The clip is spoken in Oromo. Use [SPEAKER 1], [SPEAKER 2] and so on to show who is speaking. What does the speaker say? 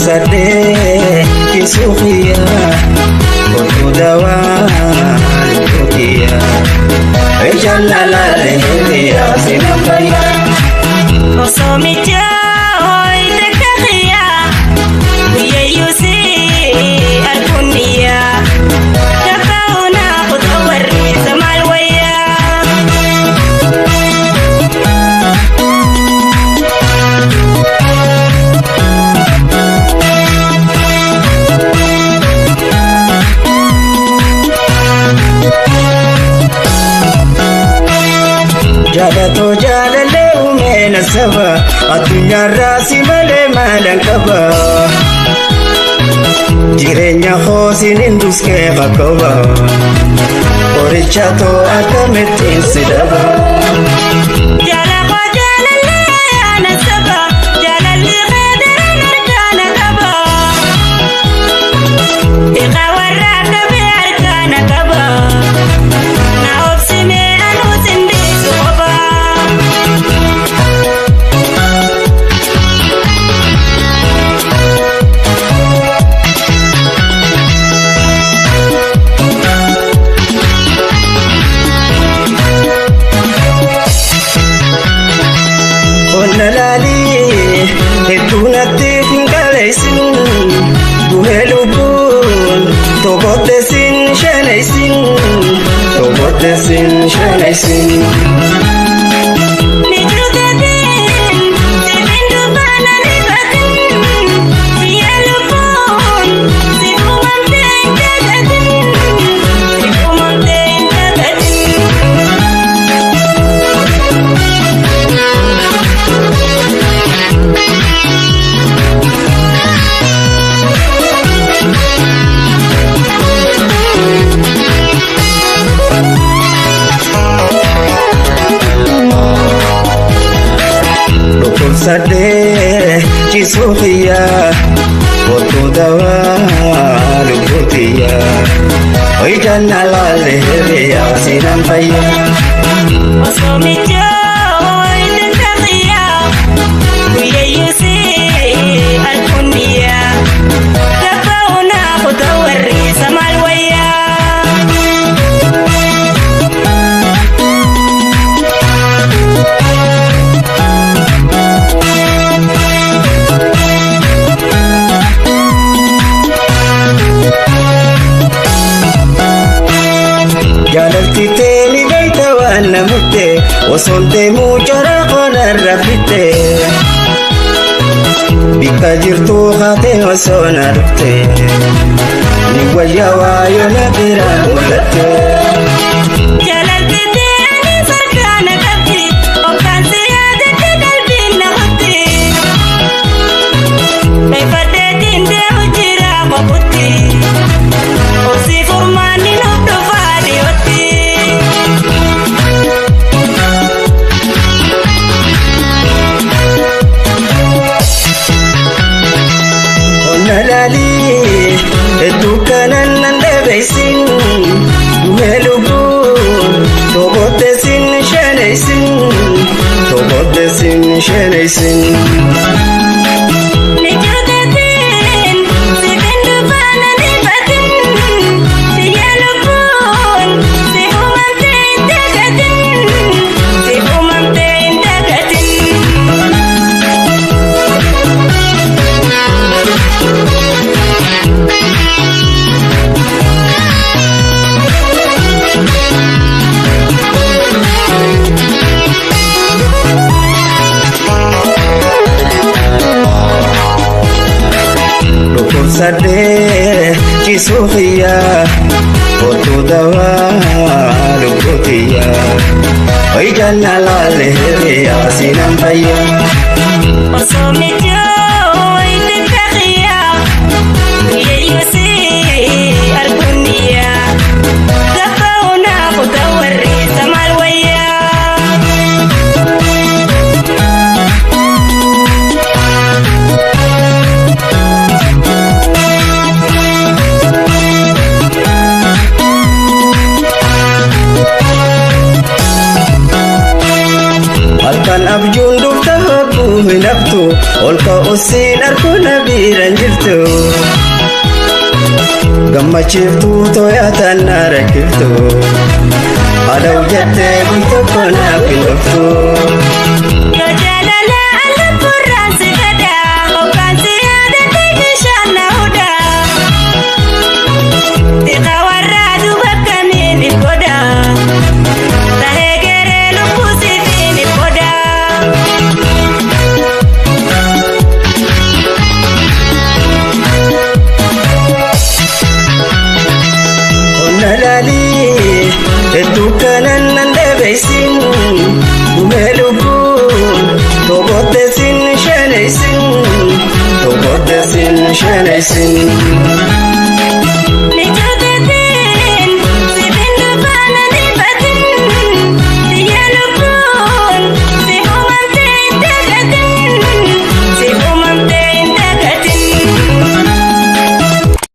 [SPEAKER 1] sadde kisufiya Kotu dawan kotiya Jalala lehiya sinapaya
[SPEAKER 2] Osomicha hoy tekahiya Kuya yusi alkuniya Kapauna kutawari sa malwaya
[SPEAKER 1] Jalato jalale umena saba Adunya rasi male malan kaba Jirenya khosin induske gakaba Orichato akametin sidaba
[SPEAKER 2] Jala ko jalale ana saba Jalali khadara narkana kaba Iqawara kabi arkana kaba Na ofsime anu sindi suba
[SPEAKER 1] Onalali etunati fingalaisin Duhelubun tobotesin shanaisin Tobotesin shanaisin Sadde kisufiya Kotu dawan kotiya Oy janala lehiya sinampaya
[SPEAKER 2] Osomicha hoy tekahiya Kuya yusi alkuniya Kapauna kutawari sa malwaya
[SPEAKER 1] Jalalti teni gaita wana mutte Osonte muchara konar rafite Bika jirtu khate osona rufte Ni wajawa yona bira mulate
[SPEAKER 2] Jalalti teni sarkana kabdi Okan siyadati dalbin na khuti Baifade dinde hujira mabuti Osi furmani nubdu fadi wati
[SPEAKER 1] Onalali edukanan nande baisin Duhelubun tobotesin shanaisin Tobotesin shanaisin
[SPEAKER 2] Nijudatin Sikindu bana nibatin Siyalupun Sihumamtin tagatin Sihumamtin tagatin
[SPEAKER 1] Sadde kisufiya Kotu dawan kotiya Oy janala lehiya sinampaya
[SPEAKER 2] Osomicha hoy tekahiya Kuya yusi alkuniya Kapauna kutawari sa malwaya
[SPEAKER 1] Alkan abjun dufta habu hinabtu olka usiin arkuna biiran jirtu gammachiiftuu tooyaataan na rakkiftu adau jettee kun tokko naaf hin dhuftu.
[SPEAKER 2] Yoo jaalala albuurraan si fedha hookaan si yaadattee bishaan na huda xiqa warraa duuba kamiin hin godha tahee geree lubbuu sifiin hin godha.
[SPEAKER 1] Onna laalii hedduu kanan nan dhabeessin gumee lubbuun tokkotteessin shanaysin tokkotteessin shanaysin.